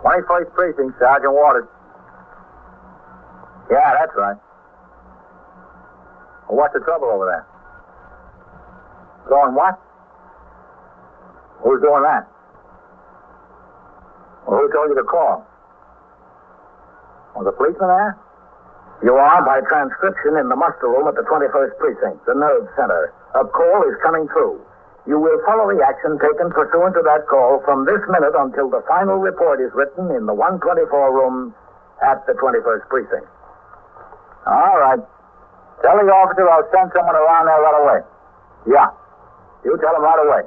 21st Precinct, Sergeant Waters. Yeah, that's right. Well, what's the trouble over there? Going what? Who's doing that? Well, who told you to call? Was the policeman there? You are by transcription in the muster room at the 21st Precinct, the nerve center. A call is coming through. You will follow the action taken pursuant to that call from this minute until the final report is written in the 124 room at the 21st Precinct. All right. Tell the officer I'll send someone around there right away. Yeah. You tell him right away.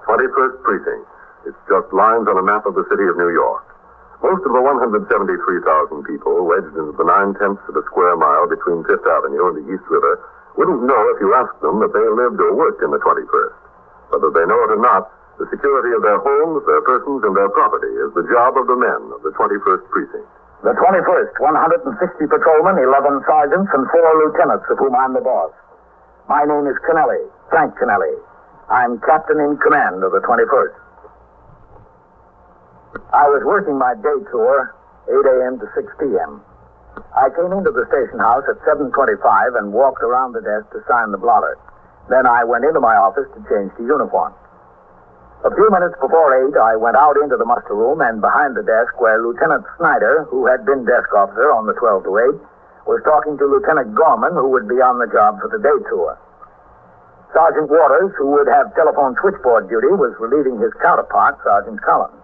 21st Precinct. It's just lines on a map of the city of New York. Most of the 173,000 people wedged into the 9/10 of a square mile between Fifth Avenue and the East River wouldn't know if you asked them that they lived or worked in the 21st. Whether they know it or not, the security of their homes, their persons, and their property is the job of the men of the 21st Precinct. The 21st, 160 patrolmen, 11 sergeants, and 4 lieutenants, of whom I'm the boss. My name is Kennelly, Frank Kennelly. I'm captain in command of the 21st. I was working my day tour, 8 a.m. to 6 p.m. I came into the station house at 7:25 and walked around the desk to sign the blotter. Then I went into my office to change to uniform. A few minutes before 8, I went out into the muster room and behind the desk where Lieutenant Snyder, who had been desk officer on the 12 to 8, was talking to Lieutenant Gorman, who would be on the job for the day tour. Sergeant Waters, who would have telephone switchboard duty, was relieving his counterpart, Sergeant Collins.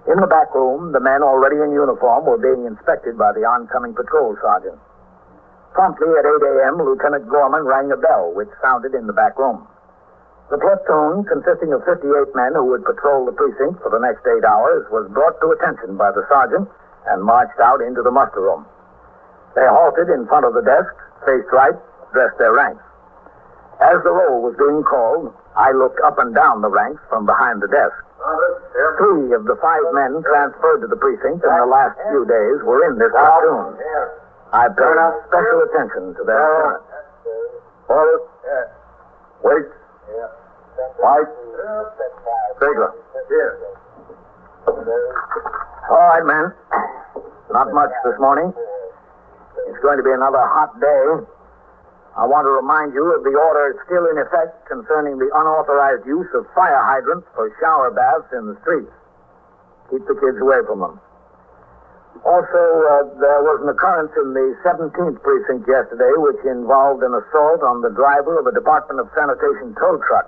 In the back room, the men already in uniform were being inspected by the oncoming patrol sergeant. Promptly at 8 a.m., Lieutenant Gorman rang a bell, which sounded in the back room. The platoon, consisting of 58 men who would patrol the precinct for the next 8 hours, was brought to attention by the sergeant and marched out into the muster room. They halted in front of the desk, faced right, dressed their ranks. As the roll was being called, I looked up and down the ranks from behind the desk. 3 of the 5 men transferred to the precinct in the last few days were in this platoon. I paid special attention to their appearance. Forward. Wait. White. Ziegler. Here. All right, men. Not much this morning. It's going to be another hot day. I want to remind you of the order still in effect concerning the unauthorized use of fire hydrants for shower baths in the streets. Keep the kids away from them. Also, there was an occurrence in the 17th Precinct yesterday which involved an assault on the driver of a Department of Sanitation tow truck.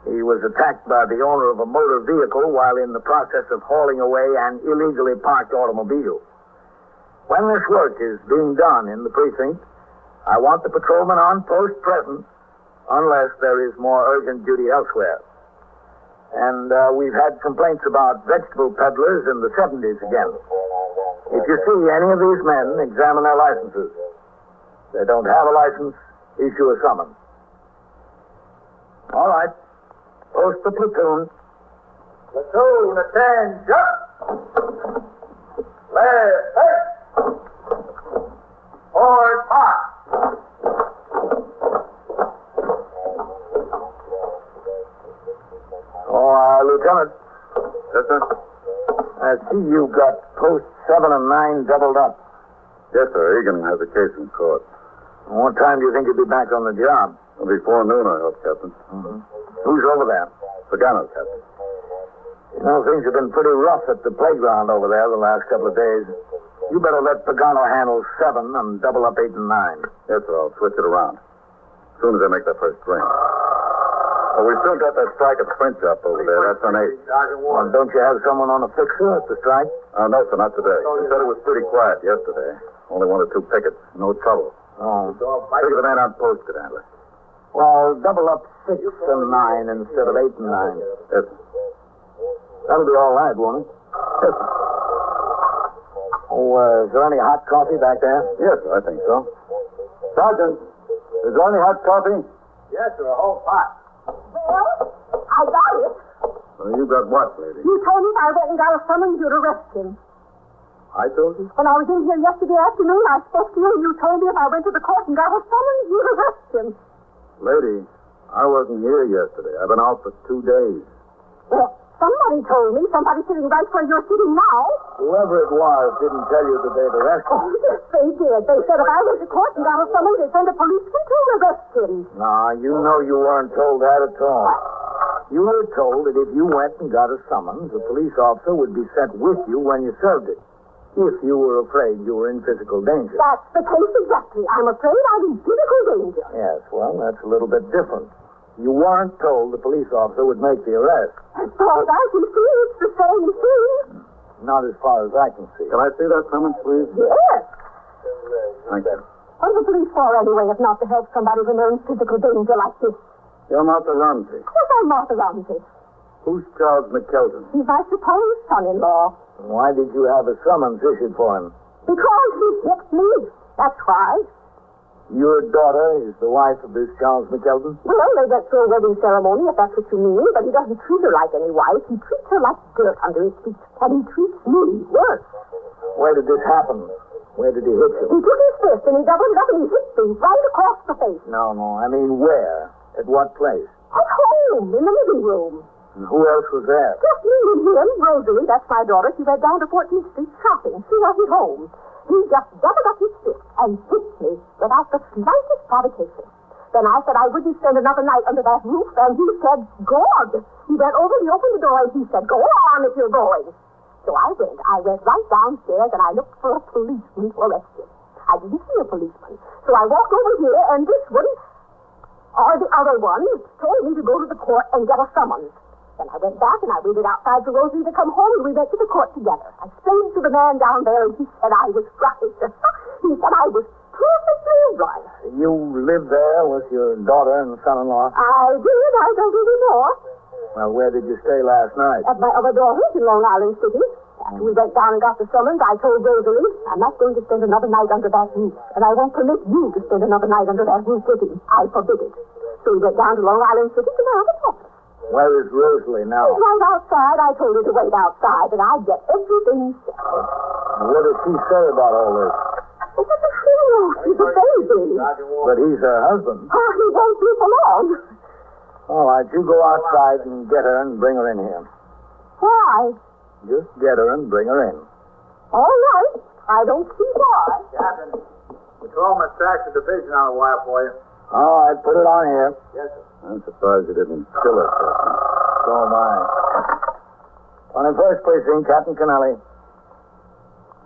He was attacked by the owner of a motor vehicle while in the process of hauling away an illegally parked automobile. When this work is being done in the precinct, I want the patrolman on post present unless there is more urgent duty elsewhere. And we've had complaints about vegetable peddlers in the 70s again. If you see any of these men, examine their licenses. If they don't have a license, issue a summons. All right. Post the platoon. Platoon, attention! Left, hey! Forward, march! Lieutenant. Yes, sir? I see you got posts 7 and 9 doubled up. Yes, sir. Egan has a case in court. What time do you think you'll be back on the job? Before noon, I hope, Captain. Mm-hmm. Who's over there? Pagano, Captain. You know, things have been pretty rough at the playground over there the last couple of days. You better let Pagano handle 7 and double up 8 and 9. Yes, sir. I'll switch it around. As soon as I make that first ring. Oh, we still got that strike at the print shop over there. That's on 8. Well, don't you have someone on a fixer at the strike? No, sir, not today. They said it was pretty quiet yesterday. Only 1 or 2 pickets. No trouble. Oh. Figure the man on post could handle it. Well, double up 6 and 9 instead of 8 and 9. Yes, sir. That'll be all right, won't it? Yes, sir. Oh, is there any hot coffee back there? Yes, sir, I think so. Sergeant, is there any hot coffee? Yes, sir, a whole pot. Well, I got it. Well, you got what, lady? You told me I went and got a summons you to arrest him. I told you? When I was in here yesterday afternoon, I spoke to you, and you told me if I went to the court and got a summons, you'd arrest him. Lady, I wasn't here yesterday. I've been out for 2 days. Well, somebody told me. Somebody sitting right where you're sitting now. Whoever it was didn't tell you that they'd arrested Oh, yes, they did. They said if I went to court and got a summons, they'd send a policeman to arrest him. No, you know you weren't told that at all. You were told that if you went and got a summons, a police officer would be sent with you when you served it, if you were afraid you were in physical danger. That's the case exactly. I'm afraid I'm in physical danger. Yes, well, that's a little bit different. You weren't told the police officer would make the arrest. As far as I can see, it's the same thing. Not as far as I can see. Can I see that summons, please? Yes. Thank you. What are the police for anyway, if not to help somebody when they're in physical danger like this? You're Martha Ramsey. Of course I'm Martha Ramsey. Who's Charles McKelton? He's my supposed son-in-law. Why did you have a summons issued for him? Because he hit me. That's why. Your daughter is the wife of this Charles McKelton? Well, they went through a wedding ceremony, if that's what you mean, but he doesn't treat her like any wife. He treats her like dirt under his feet. And he treats me worse. Where did this happen? Where did he hit He you? took his fist and he doubled it up and he hit me right across the face. No, I mean where? At what place? At home, in the living room. And who else was there? Just me and him, Rosalie, that's my daughter. She went down to 14th Street shopping. She wasn't home. He just doubled up his fist and hit me without the slightest provocation. Then I said I wouldn't spend another night under that roof, and he said, go on. He bent over, he opened the door, and he said, go on if you're going. So I went. I went right downstairs, and I looked for a policeman to arrest him. I didn't see a policeman. So I walked over here, and this one, or the other one, told me to go to the court and get a summons. Then I went back and I waited outside for Rosie to come home, and we went to the court together. I explained to the man down there, and he said I was right. He said I was perfectly right. You lived there with your daughter and son-in-law? I did. I don't anymore. Well, where did you stay last night? At my other daughter's in Long Island City. After we went down and got the summons, I told Rosalie, I'm not going to spend another night under that roof. And I won't permit you to spend another night under that roof with him. I forbid it. So we went down to Long Island City to my other daughter. Where is Rosalie now? She's right outside. I told her to wait outside, and I'd get everything settled. What did she say about all this? It's a funeral. She's a baby. But he's her husband. Oh, he won't be for long. All right, you go outside and get her and bring her in here. Why? Just get her and bring her in. All right. I don't see why. Captain, Patrolman Saxon Division on the wire for you. All right, put it on here. Yes, sir. I'm surprised you didn't kill her, Captain. So am I. 21st Precinct, Captain Kennelly.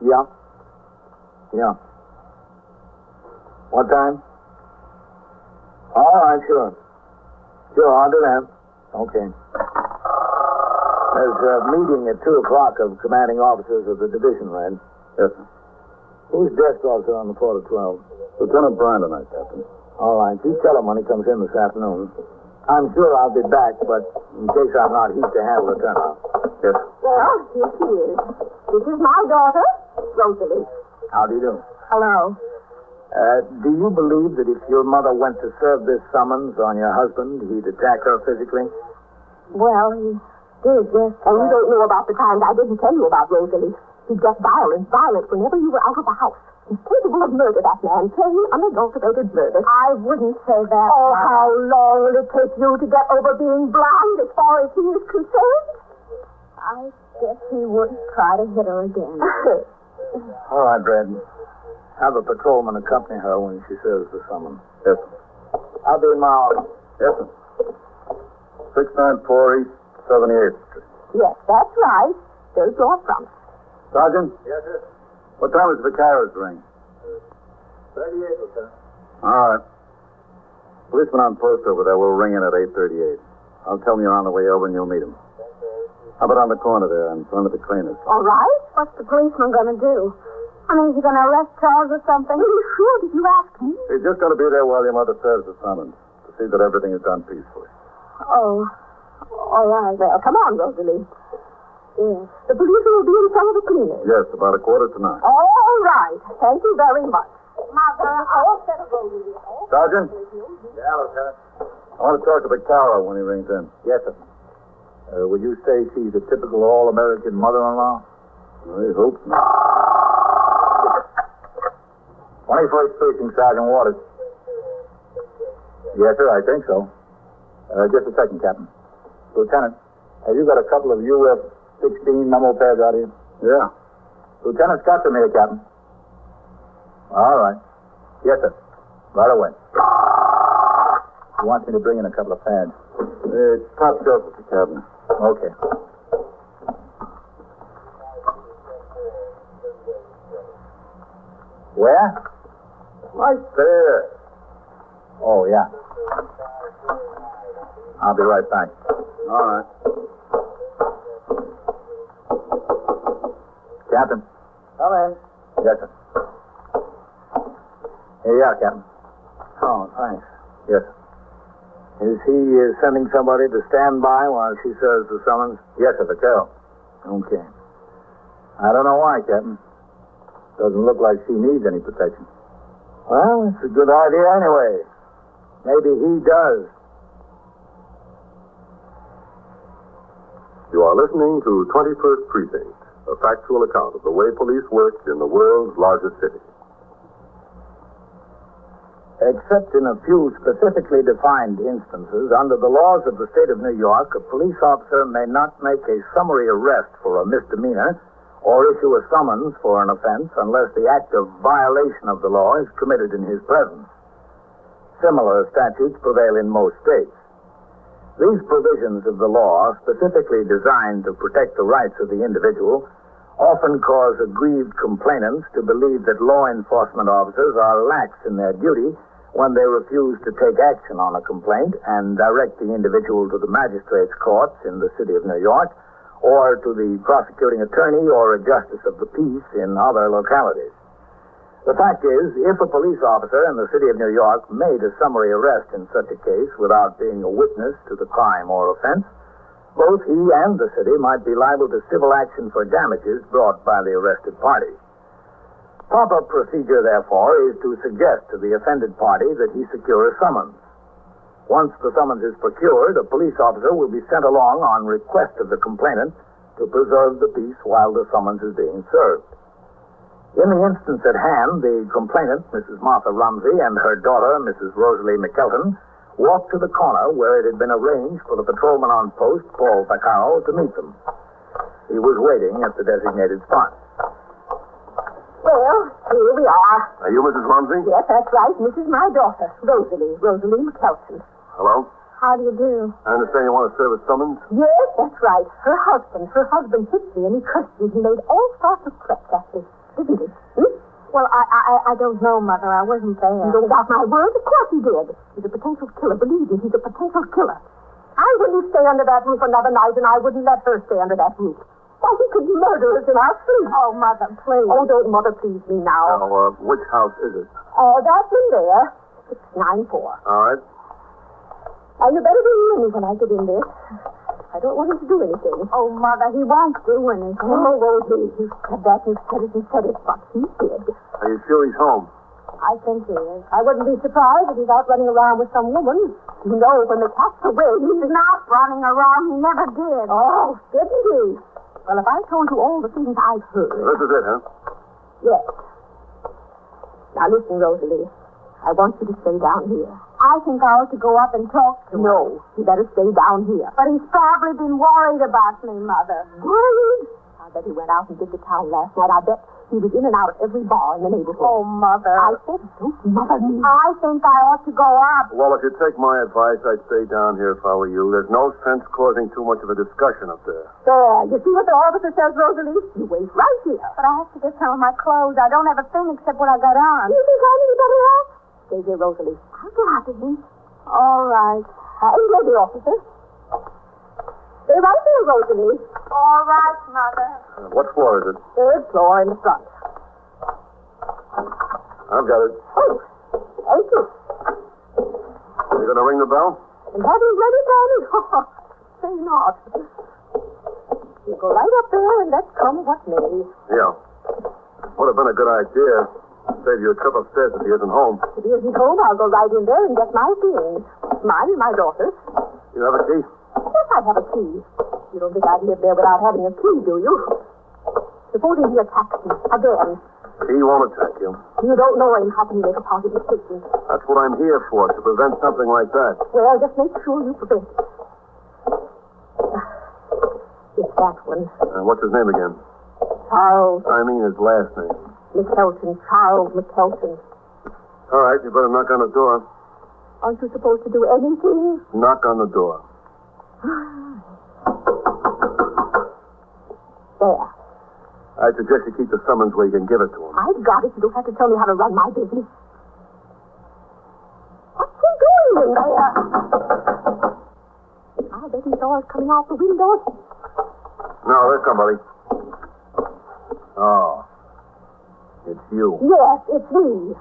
Yeah. What time? All right, sure. I'll do that. Okay. There's a meeting at 2 o'clock of commanding officers of the division, Red. Yes, sir. Who's desk officer on the floor to 12? Lieutenant Bryan tonight, Captain. All right, you tell him when he comes in this afternoon. I'm sure I'll be back, but in case I'm not, he's to handle the turnout. Yes. Well, here she is. This is my daughter, Rosalie. How do you do? Hello. Do you believe that if your mother went to serve this summons on your husband, he'd attack her physically? Well, he did, yes. And you don't know about the times I didn't tell you about Rosalie. He'd get violent whenever you were out of the house. He's capable of murder, that man. Plain, unadulterated murder. I wouldn't say that. Oh, how long will it take you to get over being blind as far as he is concerned? I guess he would try to hit her again. All right, Red. Have a patrolman accompany her when she serves the summons. Yes, sir. I'll be in my office. Yes, sir. 694 East 78th Street. Yes, that's right. There's your promise. Sergeant, Yes, sir. what time is the carriage ring? 38, Lieutenant. All right. Policeman on post over there will ring in at 8:38. I'll tell him you're on the way over and you'll meet him. How about on the corner there in front of the cleaners? All right. What's the policeman going to do? I mean, is he going to arrest Charles or something? Are you sure? Did you ask me? He's just going to be there while your mother serves the summons to see that everything is done peacefully. Oh. All right. Well, come on, Rosalie. Yes. The policeman will be in front of the cleaners. Yes, about 8:45. All right. Thank you very much. Mother, I'll set a Rosalie. Sergeant, Yeah, Lieutenant. I want to talk to Vaccaro when he rings in. Yes, sir. Would you say she's a typical all-American mother-in-law? I hope not. 21st Precinct, Sergeant Waters. Yes, sir, I think so. Just a second, Captain. Lieutenant, have you got a couple of UF-16 memo pads out here? Yeah. Lieutenant Scott's in here, Captain. All right. Yes, sir. Right away. He wants me to bring in a couple of pads. It's top shelf at the cabinet. Okay. Where? Right there. Oh, yeah. I'll be right back. All right. Captain. Come in. Yes, sir. Here you are, Captain. Oh, thanks. Yes, sir. Is he sending somebody to stand by while she serves the summons? Yes, sir, the Carol. Okay. I don't know why, Captain. Doesn't look like she needs any protection. Well, it's a good idea anyway. Maybe he does. You are listening to 21st Precinct, a factual account of the way police work in the world's largest city. Except in a few specifically defined instances, under the laws of the state of New York, a police officer may not make a summary arrest for a misdemeanor or issue a summons for an offense unless the act of violation of the law is committed in his presence. Similar statutes prevail in most states. These provisions of the law, specifically designed to protect the rights of the individual, often cause aggrieved complainants to believe that law enforcement officers are lax in their duty when they refuse to take action on a complaint and direct the individual to the magistrate's courts in the city of New York or to the prosecuting attorney or a justice of the peace in other localities. The fact is, if a police officer in the city of New York made a summary arrest in such a case without being a witness to the crime or offense, both he and the city might be liable to civil action for damages brought by the arrested party. Proper procedure, therefore, is to suggest to the offended party that he secure a summons. Once the summons is procured, a police officer will be sent along on request of the complainant to preserve the peace while the summons is being served. In the instance at hand, the complainant, Mrs. Martha Rumsey, and her daughter, Mrs. Rosalie McKelton, walked to the corner where it had been arranged for the patrolman on post, Paul Vaccaro, to meet them. He was waiting at the designated spot. Well, here we are. Are you Mrs. Rumsey? Yes, that's right. This is my daughter, Rosalie McKelton. Hello? How do you do? I understand you want to serve a summons? Yes, that's right. Her husband hit me and he cursed me. He made all sorts of threats after, didn't he? Well, I don't know, Mother. I wasn't there. You don't doubt my word? Of course he did. He's a potential killer. Believe me, he's a potential killer. I wouldn't stay under that roof another night, and I wouldn't let her stay under that roof. Why, he could murder us in our sleep. Oh, Mother, please. Oh, don't Mother please me now. Now, which house is it? That's in there. 694. All right. Now, you better be near me when I get in there. I don't want him to do anything. Oh, Mother, he won't do anything. Oh, won't he? You said that, you said it, but he did. Are you sure he's home? I think he is. I wouldn't be surprised if he's out running around with some woman. You know, when the cat's away, He's not running around. He never did. Oh, didn't he? Well, if I told you all the things I've heard... This is it, huh? Yes. Now, listen, Rosalie. I want you to stay down here. I think I ought to go up and talk to him. No, you better stay down here. But he's probably been worried about me, Mother. Worried? I bet he went out and did the town last night. I bet he was in and out of every bar in the neighborhood. Oh, Mother. I said, don't mother me. I think I ought to go up. Well, if you take my advice, I'd stay down here if I were you. There's no sense causing too much of a discussion up there. There, you see what the officer says, Rosalie? You wait right here. But I have to get some of my clothes. I don't have a thing except what I got on. You think I'm any better off? Stay here, Rosalie. I'll get out of here. All right. And ready, officer. Stay right there, Rosalie. All right, Mother. What floor is it? Third floor in the front. I've got it. Oh, thank you. You going to ring the bell? And have you ready, Danny? Say not. You go right up there and let's come what may. Yeah. Would have been a good idea. Save you a trip upstairs if he isn't home. If he isn't home, I'll go right in there and get my things. Mine and my daughter's. You have a key? Of course I have a key. You don't think I'd live there without having a key, do you? Supposing he attacks me again. He won't attack you. You don't know him. How can you make a positive statement? That's what I'm here for, to prevent something like that. Well, just make sure you prevent it. It's that one. What's his name again? Charles I mean his last name. McKelton. Charles McKelton. All right, you better knock on the door. Aren't you supposed to do anything? Knock on the door. There. I suggest you keep the summons where you can give it to him. I've got it. You don't have to tell me how to run my business. What's he doing in there? I bet he saw us coming out the window. No, there's somebody. Oh. It's you. Yes, it's me.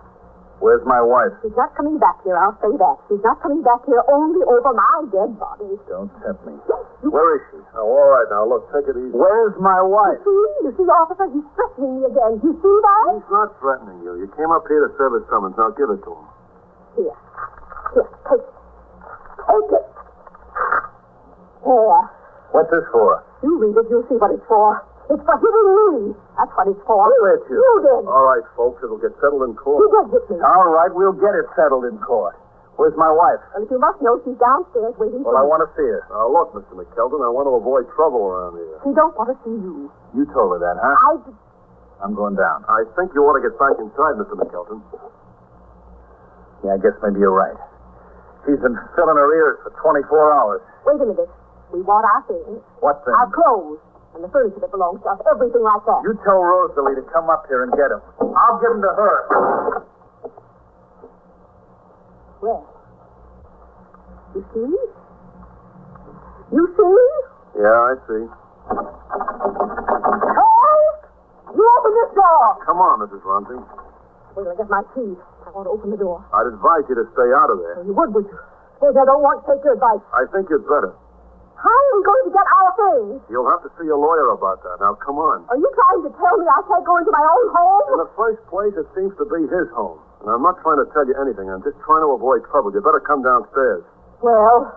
Where's my wife? She's not coming back here, I'll say that. She's not coming back here only over my dead body. Don't tempt me. Where is she? Oh, all right, now, look, take it easy. Where's my wife? You see, officer, he's threatening me again. You see that? He's not threatening you. You came up here to serve his summons. Now give it to him. Here, take it. Take it. There. What's this for? You read it, you'll see what it's for. It's for hitting me. That's what it's for. Who hit you? You did. All right, folks, it'll get settled in court. You did hit me. All right, we'll get it settled in court. Where's my wife? Well, if you must know, she's downstairs waiting for Well, I you. want to see her. Now, look, Mr. McKelton, I want to avoid trouble around here. She don't want to see you. You told her that, huh? I'm going down. I think you ought to get back inside, Mr. McKelton. Yeah, I guess maybe you're right. She's been filling her ears for 24 hours. Wait a minute. We want our things. What thing? Our clothes. And the furniture that belongs to us. Everything like that. You tell Rosalie to come up here and get him. I'll give him to her. Well, you see? You see? Yeah, I see. Hey! You open this door! Come on, Mrs. Ronzi. Wait till I get my keys. I want to open the door. I'd advise you to stay out of there. You would you? Suppose I don't want to take your advice. I think you'd better. How are we going to get our things? You'll have to see a lawyer about that. Now, come on. Are you trying to tell me I can't go into my own home? In the first place, it seems to be his home. And I'm not trying to tell you anything. I'm just trying to avoid trouble. You better come downstairs. Well,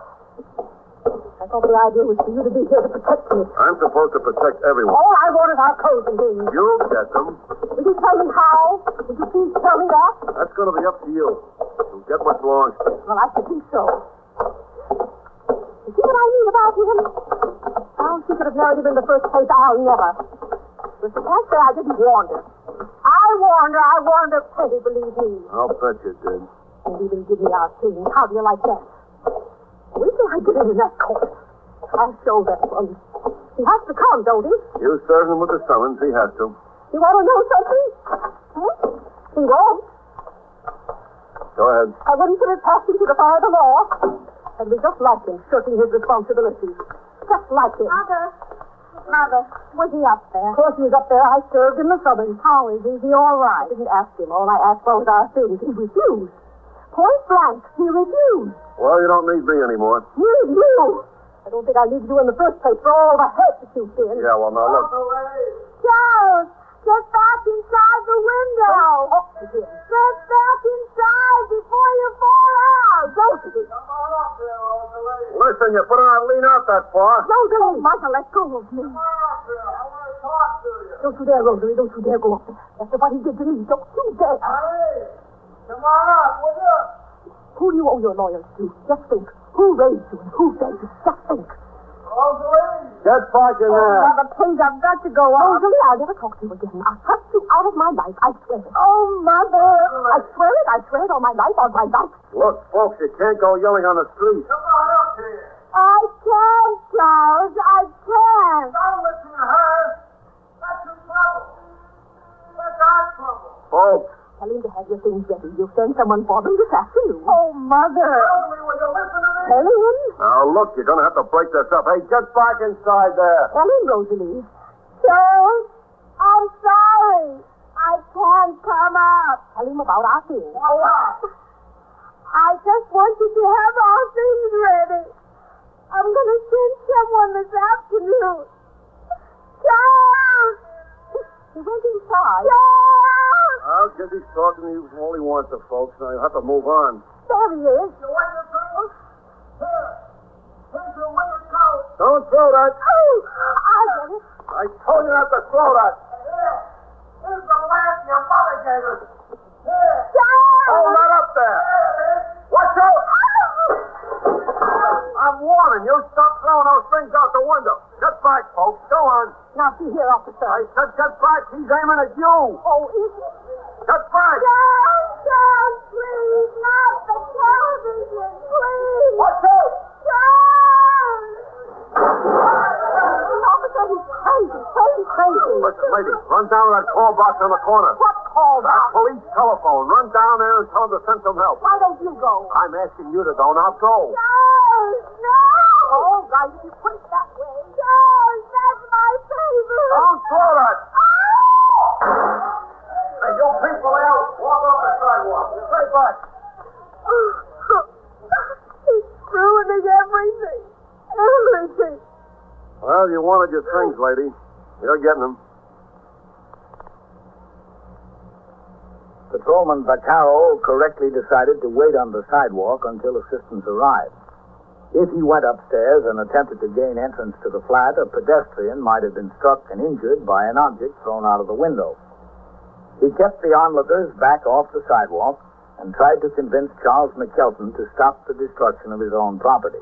I thought the idea was for you to be here to protect me. I'm supposed to protect everyone. All I want is our clothes and things. You'll get them. Will you tell me how? Would you please tell me that? That's going to be up to you. You'll get what belongs to you. Well, I should think so. You see what I mean about him? How she could have married him in the first place, I'll never. But you can't say I didn't warn her. I warned her plenty, believe me. I'll bet you did. And even give me our things. How do you like that? Wait till I get into that court. I'll show that one. He has to come, don't he? You serve him with the summons. He has to. You want to know something? Huh? He won't. Go ahead. I wouldn't put it past him to defy the law. And we just like him, shirking his responsibilities. Just like him. Mother, was he up there? Of course he was up there. I served him the summons. How is he? Is he all right? I didn't ask him. All I asked for was our things. He refused. Point blank, he refused. Well, you don't need me anymore. Need you? I don't think I need you in the first place for all the hurt that you've been. Yeah, well, now look. Charles, get back inside the window. Talk to him. Get back inside before you fall out. Rosalie. Listen, you better not lean out that far. Rosalie. Michael, let go of me. Don't you dare, Rosalie. Don't you dare go up there. After what he did to me, don't you dare. Come on up, will you? Who do you owe your loyalty to? Just think. Who raised you and who fed you? Just think. Rosalie! Get back in there. Mother, please, I've got to go on. Rosalie, I'll never talk to you again. I'll cut you out of my life. I swear it. Oh, Mother. I swear it. I swear it on my life, on my life. Look, folks, you can't go yelling on the street. Come on up here. I can't, Charles. I can't. Don't listen to her. That's your trouble. That's our trouble. Folks. Tell him to have your things ready. You'll send someone for them this afternoon. Oh, Mother. Rosalie, will you listen to me? Tell him. Now, look, you're going to have to break this up. Hey, get back inside there. Tell him, Rosalie. Charles, I'm sorry. I can't come up. Tell him about our things. What? I just want you to have all things ready. I'm going to send someone this afternoon. Charles! He went inside. Charles! I guess he's talking to you all he wants to, folks. Now, you'll have to move on. There he is. You want your things? Here. Here's your winter coat. Don't throw that. Oh, I get it. I told you not to throw that. Here. Here's the lamp your mother gave us. Charles! Hold that up there. Watch out! I'm warning you. Stop throwing those things out the window. Get back, folks. Go on. Now, see here, officer. I said get back. He's aiming at you. Oh, is it? Get back. Charles, please, not the television, please. Watch out. Charles! Officer, he's crazy. Listen, lady, run down to that call box on the corner. What call That box? police telephone. Run down there and tell them to send some help. Why don't you go? I'm asking you to go. Now go. Charles, no! All right, if you put it that way. Charles, that's my favorite. Don't throw that. Hey, you people out. Walk off the sidewalk. Stay back. He's ruining everything. Everything. Well, you wanted your things, lady. You're getting them. Patrolman Vaccaro correctly decided to wait on the sidewalk until assistance arrived. If he went upstairs and attempted to gain entrance to the flat, a pedestrian might have been struck and injured by an object thrown out of the window. He kept the onlookers back off the sidewalk and tried to convince Charles McKelton to stop the destruction of his own property.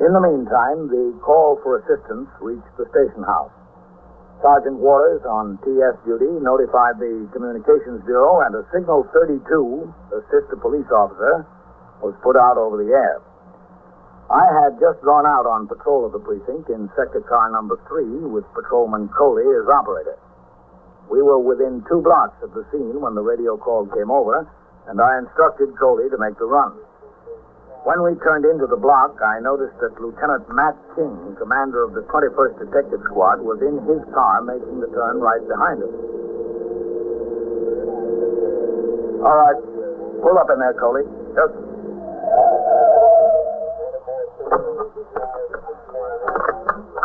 In the meantime, the call for assistance reached the station house. Sergeant Waters, on TS duty, notified the Communications Bureau, and a Signal 32, assist a police officer, was put out over the air. I had just gone out on patrol of the precinct in sector car number 3 with Patrolman Coley as operator. We were within 2 blocks of the scene when the radio call came over, and I instructed Coley to make the run. When we turned into the block, I noticed that Lieutenant Matt King, commander of the 21st Detective Squad, was in his car making the turn right behind us. All right. Pull up in there, Coley. Yes.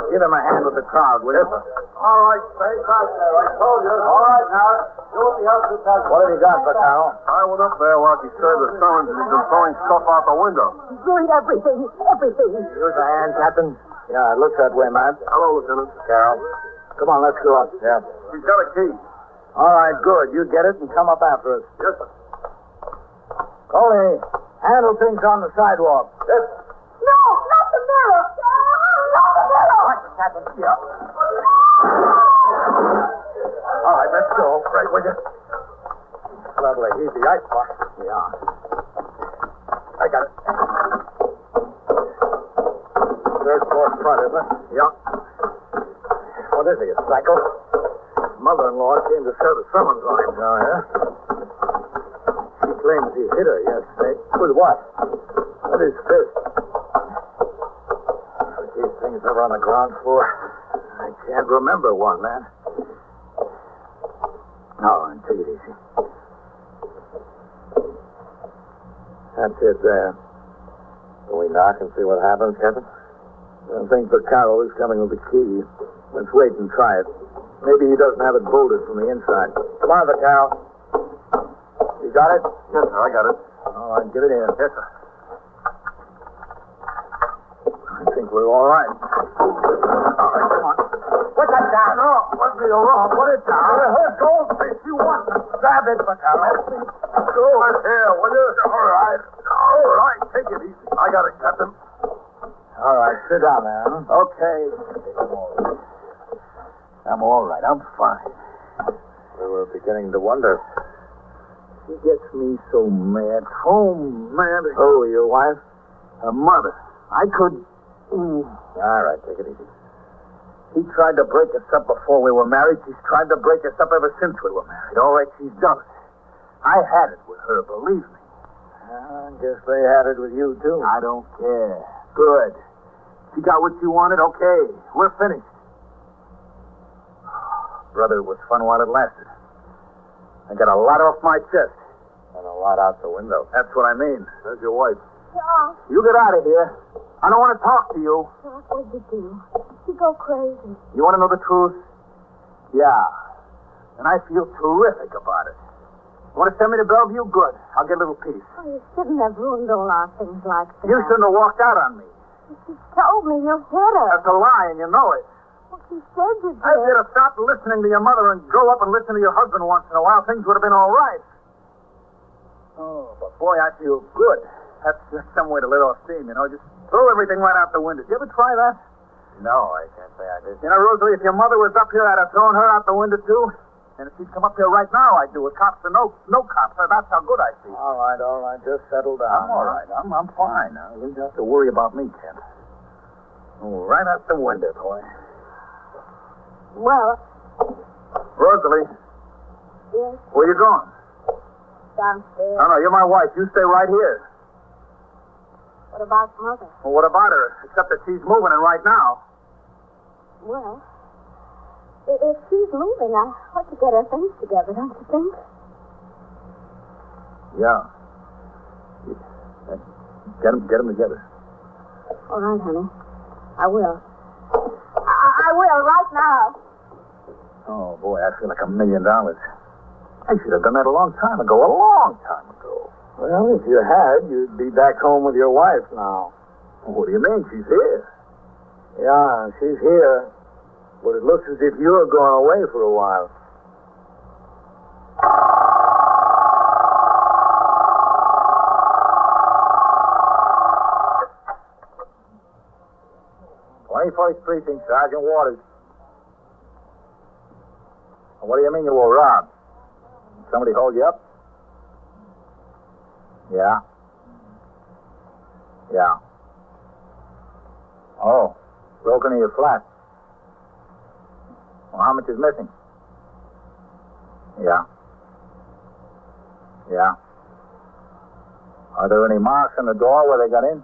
Give him a hand with the crowd, will you? All right, stay back there. I told you. All right, now. Do what the officer tells you. What have you got, Vaccaro? I went up there while he served the summons and he's been throwing stuff out the window. He's doing everything. Here's a hand, Captain. Yeah, it looks that way, Matt. Hello, Lieutenant. Carol. Come on, let's go up. Yeah. He's got a key. All right, good. You get it and come up after us. Yes, sir. Coley, handle things on the sidewalk. Yes. No, not the mirror. Not the mirror. Captain. Yeah. All right, let's go. Right with you. Lovely. He's the icebox. Yeah. I got it. Third floor front, isn't it? Yeah. What is he, a psycho? Mother-in-law came to serve a summons on him. Oh, yeah? She claims he hit her yesterday. With what? With his fist. Are these things ever on the ground floor? I can't remember one, man. Oh, take it easy. That's it there. Can we knock and see what happens, Captain? I think Vaccaro is coming with the key. Let's wait and try it. Maybe he doesn't have it bolted from the inside. Come on, Vaccaro. You got it? Yes, sir, I got it. All right, give it in. Yes, sir. I think we're all right. All right, come on. Put that down. No, must be wrong. Put it down. Let go. If you want, grab it, Vaccaro. Go here, will you? All right. All right, take it easy. I got it, Captain. All right, sit down there. Huh? Okay. I'm all right. I'm fine. We were beginning to wonder. She gets me so mad. Oh, mad. Oh, your wife? Her mother. I could... All right, take it easy. She tried to break us up before we were married. She's tried to break us up ever since we were married. All right, she's done it. I had it with her, believe me. I guess they had it with you, too. I don't care. Good. You got what you wanted? Okay. We're finished. Brother, it was fun while it lasted. I got a lot off my chest. And a lot out the window. That's what I mean. There's your wife. Charles, You get out of here. I don't want to talk to you. Charles, what did you do? You go crazy. You want to know the truth? Yeah. And I feel terrific about it. You want to send me to Bellevue? Good. I'll get a little peace. Oh, you shouldn't have ruined all our things like that. You shouldn't have walked out on me. She told me you hit her. That's a lie, and you know it. Well, He said you did. If you'd have stopped listening to your mother and go up and listen to your husband once in a while, things would have been all right. Oh, but boy, I feel good. That's some way to let off steam, you know. Just throw everything right out the window. Did you ever try that? No, I can't say I did. You know, Rosalie, if your mother was up here, I'd have thrown her out the window, too. And if she'd come up here right now, I'd do it. Cops or no cops. That's how good I feel. All right. Just settle down. I'm all right. I'm fine now. You don't have to worry about me, Kent. Oh, right out the window, boy. Well, Rosalie, yes, where you going? downstairs. No, you're my wife. You stay right here. What about Mother? Well, what about her? Except that she's moving in right now. Well, if she's moving, I ought to get her things together, don't you think? Yeah. Get them together. All right, honey. I will. I will, right now. Oh, boy, I feel like $1 million. I should have done that a long time ago. A long time ago. Well, if you had, you'd be back home with your wife now. What do you mean? She's here. Yeah, she's here. But it looks as if you're going away for a while. First Precinct, Sergeant Waters. What do you mean you were robbed? Somebody hold you up? Yeah. Oh, broke into your flat. Well, how much is missing? Yeah. Are there any marks on the door where they got in?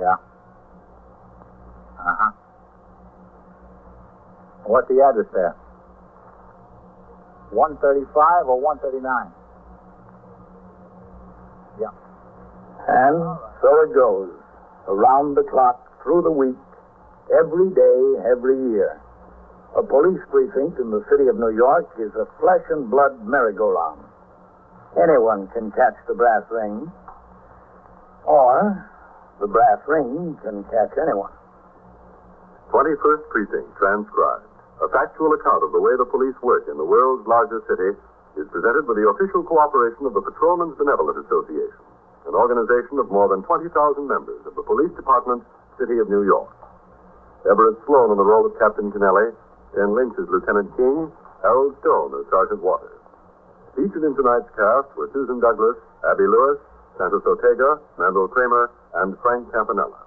Yeah. Uh-huh. What's the address there? 135 or 139? Yeah. And so it goes. Around the clock, through the week, every day, every year. A police precinct in the city of New York is a flesh and blood merry-go-round. Anyone can catch the brass ring, or the brass ring can catch anyone. 21st Precinct, transcribed. A factual account of the way the police work in the world's largest city is presented with the official cooperation of the Patrolmen's Benevolent Association, an organization of more than 20,000 members of the Police Department, City of New York. Everett Sloan in the role of Captain Kennelly, Ken Lynch as Lieutenant King, Harold Stone as Sergeant Waters. Featured in tonight's cast were Susan Douglas, Abby Lewis, Santos Ortega, Mandel Kramer, and Frank Campanella.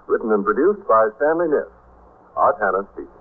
Written and produced by Stanley Niss. Art Hannah speaking.